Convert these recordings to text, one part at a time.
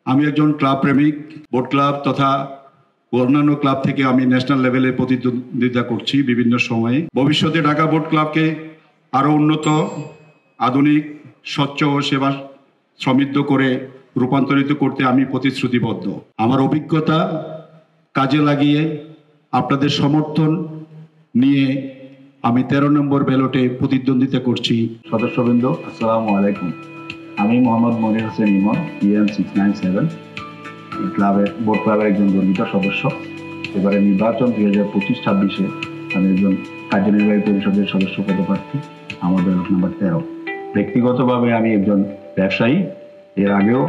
আমি একজন ক্লাব প্রেমিক। বোট ক্লাব তথা অন্যান্য ক্লাব থেকে আমি ন্যাশনাল লেভেলে প্রতিদ্বন্দ্বিতা করছি বিভিন্ন সময়ে। ভবিষ্যতে ঢাকা বোট ক্লাবকে আরও উন্নত, আধুনিক, স্বচ্ছ ও সেবা সমৃদ্ধ করে রূপান্তরিত করতে আমি প্রতিশ্রুতিবদ্ধ। আমার অভিজ্ঞতা কাজে লাগিয়ে আপনাদের সমর্থন নিয়ে আমি 13 নম্বর ব্যালটে প্রতিদ্বন্দ্বিতা করছি। সদস্যবৃন্দ, আসসালামু আলাইকুম। আমি মোহাম্মদ মনির হোসেন ইমন, EM 697, বোট ক্লাবের একজন গর্বিত সদস্য। এবারে নির্বাচন 2025-26-এ আমি একজন কার্যনির্বাহী পরিষদের সদস্য পদপ্রার্থী। আমার ব্যালট নাম্বার 13। ব্যক্তিগতভাবে আমি একজন ব্যবসায়ী। এর আগেও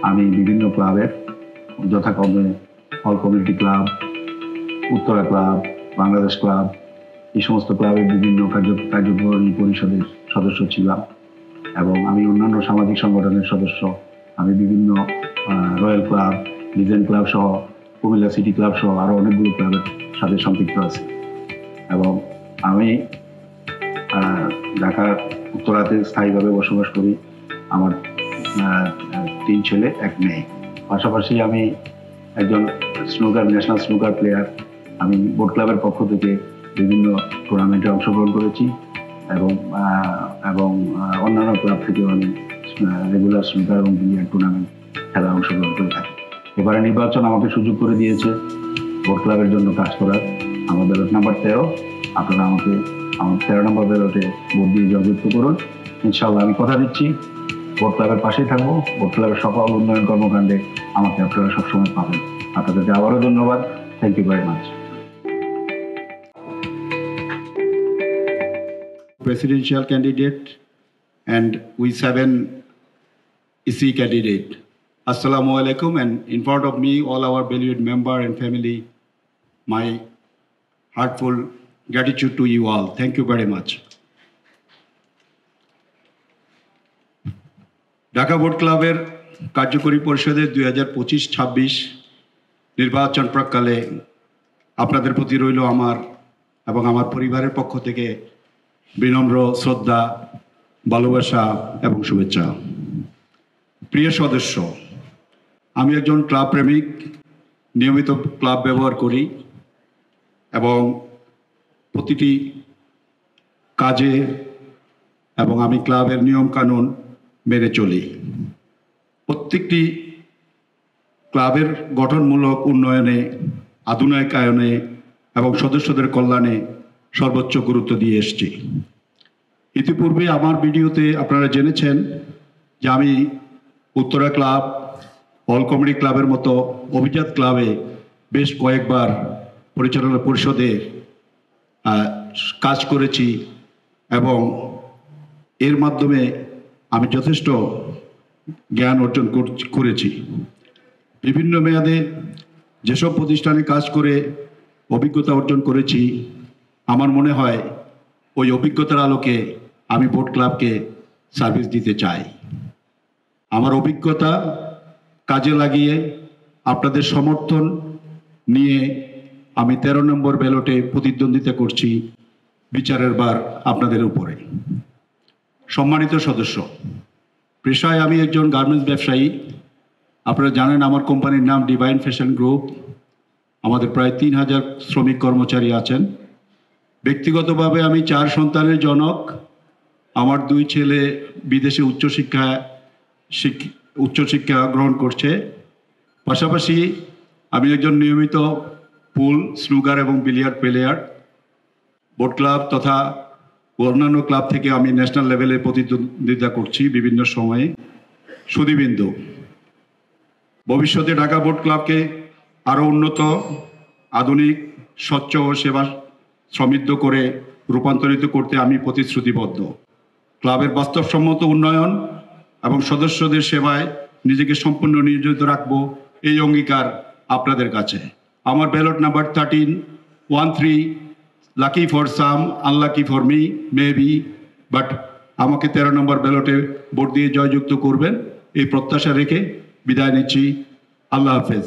আমি বিভিন্ন ক্লাবের যথাক্রমে হল community club, Uttara club, Bangladesh club, এই সমস্ত ক্লাবের বিভিন্ন কার্যনির্বাহী পরিষদের সদস্য ছিলাম এবং আমি অন্যান্য সামাজিক সংগঠনের সদস্য। আমি বিভিন্ন রয়্যাল ক্লাব, লিজেন্ড ক্লাব সহ, কুমিল্লা সিটি ক্লাব সহ আরও অনেকগুলো ক্লাবের সাথে সম্পৃক্ত আছি এবং আমি ঢাকার উত্তরাতে স্থায়ীভাবে বসবাস করি। আমার 3 ছেলে 1 মেয়ে। পাশাপাশি আমি একজন ন্যাশনাল স্নুকার প্লেয়ার। আমি বোট ক্লাবের পক্ষ থেকে বিভিন্ন টুর্নামেন্টে অংশগ্রহণ করেছি এবং অন্যান্য ক্লাব থেকেও আমি রেগুলার স্নুকার এবং বিলিয়ার্ড টুর্নামেন্ট খেলায় অংশগ্রহণ করে থাকি। এবারে নির্বাচন আমাকে সুযোগ করে দিয়েছে বোট ক্লাবের জন্য কাজ করার। আমার ব্যালট নাম্বার 13। আপনারা আমাকে আমার 13 নম্বর ব্যালটে ভোট দিয়ে জয়যুক্ত করুন। ইনশাআল্লাহ আমি কথা দিচ্ছি বোট ক্লাবের পাশেই থাকবো। বোট ক্লাবের সকল উন্নয়ন কর্মকাণ্ডে আমাকে আপনারা সবসময় পাবেন। আপনাদেরকে আবারও ধন্যবাদ। Thank you very much. Presidential candidate and we7 EC candidate. Assalamu alaikum, and in front of me all our valued member and family, my heartful gratitude to you all. Thank you very much. Dhaka boat ক্লাবের কার্যকরী পরিষদের 2025-26 নির্বাচন প্রাককালে আপনাদের প্রতি রইল আমার এবং আমার পরিবারের পক্ষ থেকে বিনম্র শ্রদ্ধা, ভালোবাসা এবং শুভেচ্ছা। প্রিয় সদস্য, আমি একজন ক্লাব প্রেমিক। নিয়মিত ক্লাব ব্যবহার করি এবং প্রতিটি কাজে এবং আমি ক্লাবের নিয়মকানুন মেনে চলি। প্রত্যেকটি ক্লাবের গঠনমূলক উন্নয়নে, আধুনিকায়নে এবং সদস্যদের কল্যাণে সর্বোচ্চ গুরুত্ব দিয়ে এসেছি। ইতিপূর্বে আমার ভিডিওতে আপনারা জেনেছেন যে আমি উত্তরা ক্লাব, হল কমিউনিটি ক্লাবের মতো অভিজাত ক্লাবে বেশ কয়েকবার পরিচালনা পরিষদে কাজ করেছি এবং এর মাধ্যমে আমি যথেষ্ট জ্ঞান অর্জন করেছি। বিভিন্ন মেয়াদে যেসব প্রতিষ্ঠানে কাজ করে অভিজ্ঞতা অর্জন করেছি, আমার মনে হয় ওই অভিজ্ঞতার আলোকে আমি বোট ক্লাবকে সার্ভিস দিতে চাই। আমার অভিজ্ঞতা কাজে লাগিয়ে আপনাদের সমর্থন নিয়ে আমি 13 নম্বর ব্যালটে প্রতিদ্বন্দ্বিতা করছি বিচারের বার আপনাদের উপরে। সম্মানিত সদস্য, পেশায় আমি একজন গার্মেন্টস ব্যবসায়ী। আপনারা জানেন আমার কোম্পানির নাম ডিভাইন ফ্যাশন গ্রুপ। আমাদের প্রায় 3000 শ্রমিক কর্মচারী আছেন। ব্যক্তিগতভাবে আমি 4 সন্তানের জনক। আমার 2 ছেলে বিদেশে উচ্চশিক্ষা গ্রহণ করছে। পাশাপাশি আমি একজন নিয়মিত পুল, স্নুকার এবং বিলিয়ার্ড প্লেয়ার। বোট ক্লাব তথা অন্যান্য ক্লাব থেকে আমি ন্যাশনাল লেভেলে প্রতিদ্বন্দ্বিতা করছি বিভিন্ন সময়ে। সুধীবৃন্দ, ভবিষ্যতে ঢাকা বোট ক্লাবকে আরও উন্নত, আধুনিক, স্বচ্ছ ও সেবা সমৃদ্ধ করে রূপান্তরিত করতে আমি প্রতিশ্রুতিবদ্ধ। ক্লাবের বাস্তবসম্মত উন্নয়ন এবং সদস্যদের সেবায় নিজেকে সম্পূর্ণ নিয়োজিত রাখব, এই অঙ্গীকার আপনাদের কাছে। আমার ballot number 13 lucky for some, unlucky for me, maybe, but আমাকে 13 নম্বর ব্যালটে ভোট দিয়ে জয়যুক্ত করবেন এই প্রত্যাশা রেখে বিদায় নিচ্ছি। আল্লাহ হাফেজ।